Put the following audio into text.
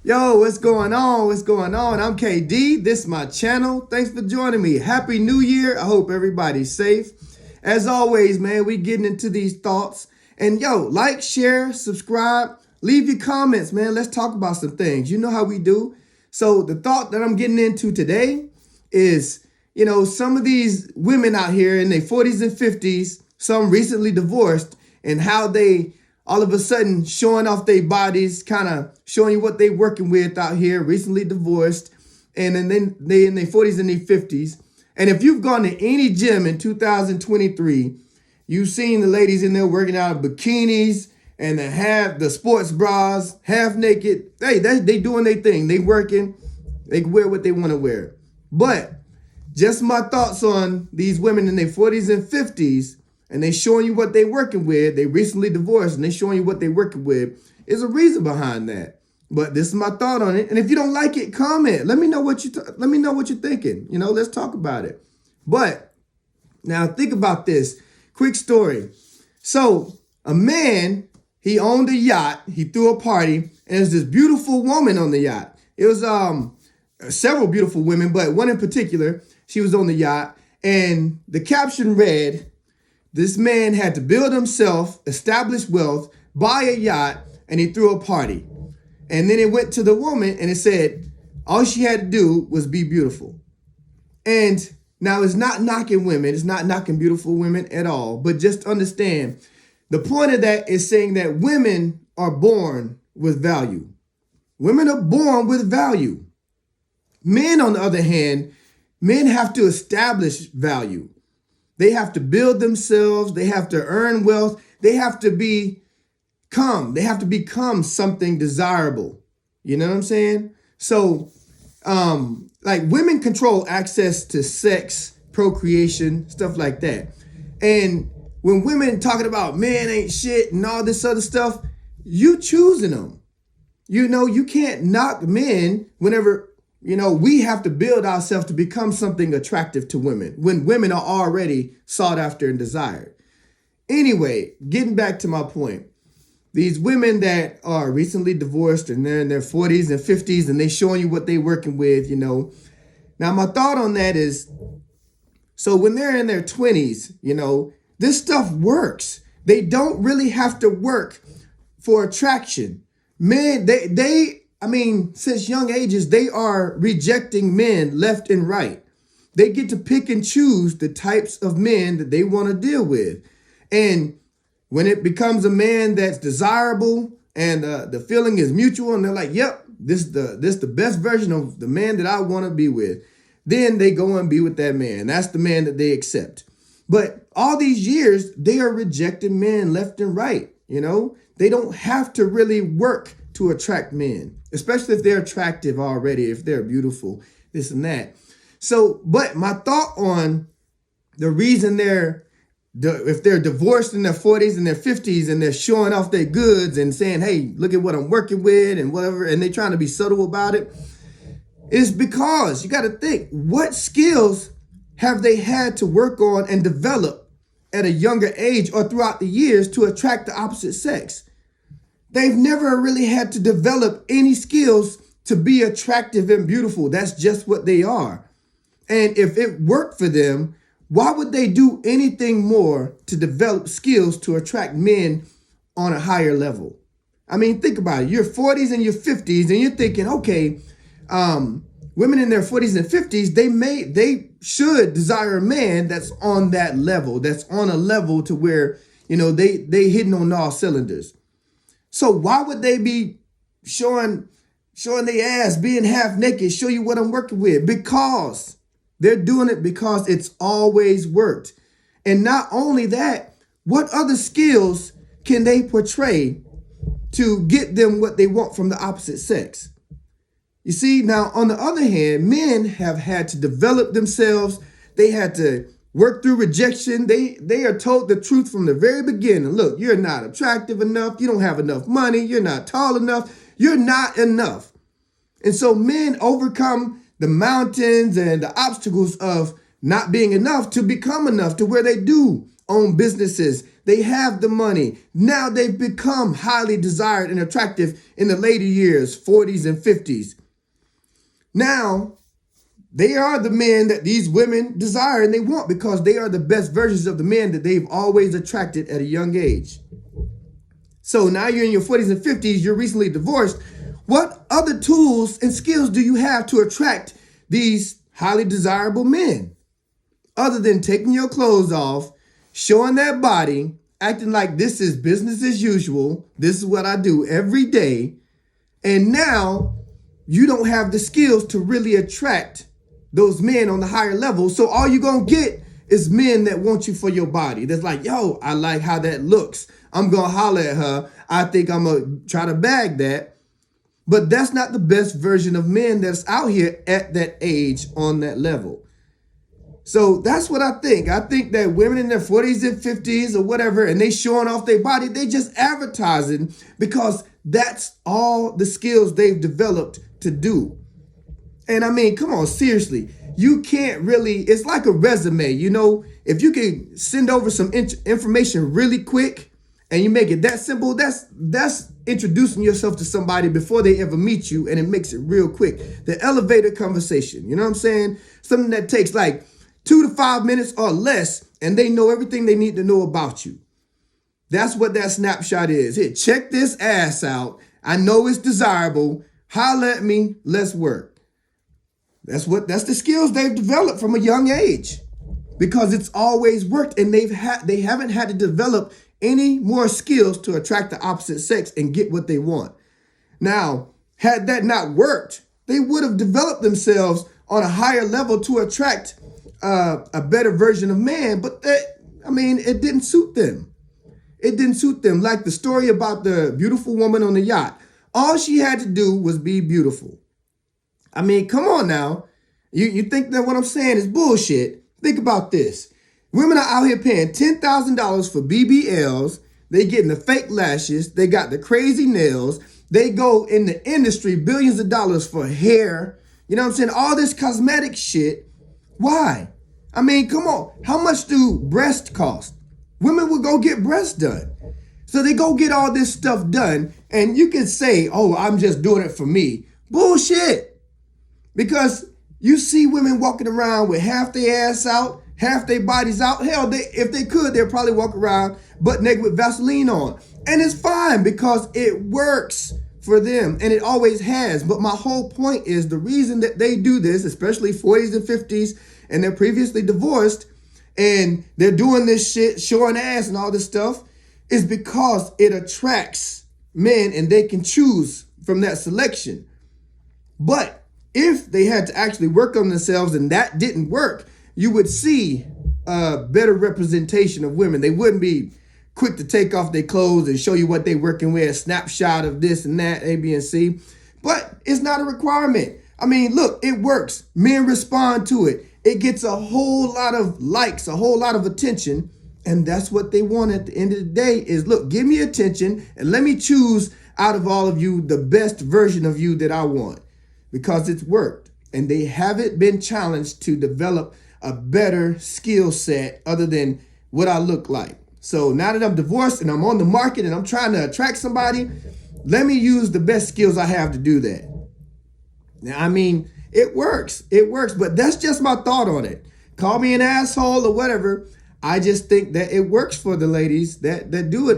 Yo, what's going on? What's going on? I'm KD. This is my channel. Thanks for joining me. Happy New Year. I hope everybody's safe. As always, man, we getting into these thoughts. And yo, like, share, subscribe, leave your comments, man. Let's talk about some things. You know how we do. So the thought that I'm getting into today is, some of these women out here in their 40s and 50s, some recently divorced, and how they all of a sudden showing off their bodies, kind of showing you what they working with out here, recently divorced, and then they in their 40s and their 50s. And if you've gone to any gym in 2023, you've seen the ladies in there working out in bikinis and they have the sports bras, half naked. Hey, they doing their thing. They working. They can wear what they want to wear. But just my thoughts on these women in their 40s and 50s, and they showing you what they working with. They recently divorced and they showing you what they working with. Is a reason behind that. But this is my thought on it. And if you don't like it, comment. Let me know what you're thinking. Let's talk about it. But now think about this. Quick story. So a man, he owned a yacht. He threw a party, and there's this beautiful woman on the yacht. It was several beautiful women, but one in particular, she was on the yacht, and the caption read, "This man had to build himself, establish wealth, buy a yacht, and he threw a party." And then it went to the woman and it said, all she had to do was be beautiful. And now it's not knocking women. It's not knocking beautiful women at all. But just understand, the point of that is saying that women are born with value. Women are born with value. Men, on the other hand, men have to establish value. They have to build themselves. They have to earn wealth. They have to become something desirable. You know what I'm saying? So, women control access to sex, procreation, stuff like that. And when women talking about men ain't shit and all this other stuff, you choosing them. You can't knock men whenever, we have to build ourselves to become something attractive to women when women are already sought after and desired. Anyway, getting back to my point. These women that are recently divorced and they're in their 40s and 50s and they showing you what they working with, Now, my thought on that is, so when they're in their 20s, this stuff works. They don't really have to work for attraction. Men, since young ages, they are rejecting men left and right. They get to pick and choose the types of men that they want to deal with. And when it becomes a man that's desirable and the feeling is mutual and they're like, yep, this the best version of the man that I want to be with, then they go and be with that man. That's the man that they accept. But all these years, they are rejecting men left and right. They don't have to really work to attract men, especially if they're attractive already, if they're beautiful, this and that. So, but my thought on the reason if they're divorced in their 40s and their 50s and they're showing off their goods and saying, hey, look at what I'm working with and whatever, and they're trying to be subtle about it, is because you got to think, what skills have they had to work on and develop at a younger age or throughout the years to attract the opposite sex? They've never really had to develop any skills to be attractive and beautiful. That's just what they are. And if it worked for them, why would they do anything more to develop skills to attract men on a higher level? Think about it. You're 40s and you're 50s and you're thinking, okay, women in their 40s and 50s, they should desire a man that's on that level, that's on a level to where, they hitting on all cylinders. So why would they be showing their ass, being half naked, show you what I'm working with? Because they're doing it because it's always worked. And not only that, what other skills can they portray to get them what they want from the opposite sex? You see, now, on the other hand, men have had to develop themselves. They had to work through rejection. They are told the truth from the very beginning. Look, you're not attractive enough. You don't have enough money. You're not tall enough. You're not enough. And so men overcome the mountains and the obstacles of not being enough to become enough to where they do own businesses. They have the money. Now they've become highly desired and attractive in the later years, 40s and 50s. Now, they are the men that these women desire and they want because they are the best versions of the men that they've always attracted at a young age. So now you're in your 40s and 50s, you're recently divorced. What other tools and skills do you have to attract these highly desirable men? Other than taking your clothes off, showing that body, acting like this is business as usual. This is what I do every day. And now you don't have the skills to really attract those men on the higher level. So all you're going to get is men that want you for your body. That's like, yo, I like how that looks. I'm going to holler at her. I think I'm going to try to bag that. But that's not the best version of men that's out here at that age on that level. So that's what I think. I think that women in their 40s and 50s or whatever, and they showing off their body, they just advertising because that's all the skills they've developed to do. And I mean, come on, seriously, you can't really, it's like a resume, you know, if you can send over some information really quick and you make it that simple, that's introducing yourself to somebody before they ever meet you, and it makes it real quick. The elevator conversation, you know what I'm saying? Something that takes like 2 to 5 minutes or less, and they know everything they need to know about you. That's what that snapshot is. Here, check this ass out. I know it's desirable. Holler at me. Let's work. That's the skills they've developed from a young age, because it's always worked, and they haven't had to develop any more skills to attract the opposite sex and get what they want. Now, had that not worked, they would have developed themselves on a higher level to attract a better version of man, but it didn't suit them. It didn't suit them. Like the story about the beautiful woman on the yacht. All she had to do was be beautiful. I mean, come on now. You think that what I'm saying is bullshit? Think about this. Women are out here paying $10,000 for BBLs. They getting the fake lashes. They got the crazy nails. They go in the industry, billions of dollars for hair. You know what I'm saying? All this cosmetic shit. Why? I mean, come on. How much do breasts cost? Women will go get breasts done. So they go get all this stuff done. And you can say, oh, I'm just doing it for me. Bullshit. Because you see women walking around with half their ass out, half their bodies out. Hell, if they could, they'd probably walk around butt naked with Vaseline on. And it's fine because it works for them, and it always has. But my whole point is the reason that they do this, especially 40s and 50s, and they're previously divorced, and they're doing this shit, showing ass and all this stuff, is because it attracts men and they can choose from that selection. But if they had to actually work on themselves and that didn't work, you would see a better representation of women. They wouldn't be quick to take off their clothes and show you what they're working with, a snapshot of this and that, A, B, and C. But it's not a requirement. I mean, look, it works. Men respond to it. It gets a whole lot of likes, a whole lot of attention. And that's what they want at the end of the day is, look, give me attention and let me choose out of all of you the best version of you that I want, because it's worked. And they haven't been challenged to develop a better skill set other than what I look like. So now that I'm divorced and I'm on the market and I'm trying to attract somebody, let me use the best skills I have to do that. Now, I mean, it works. It works, but that's just my thought on it. Call me an asshole or whatever. I just think that it works for the ladies that do it.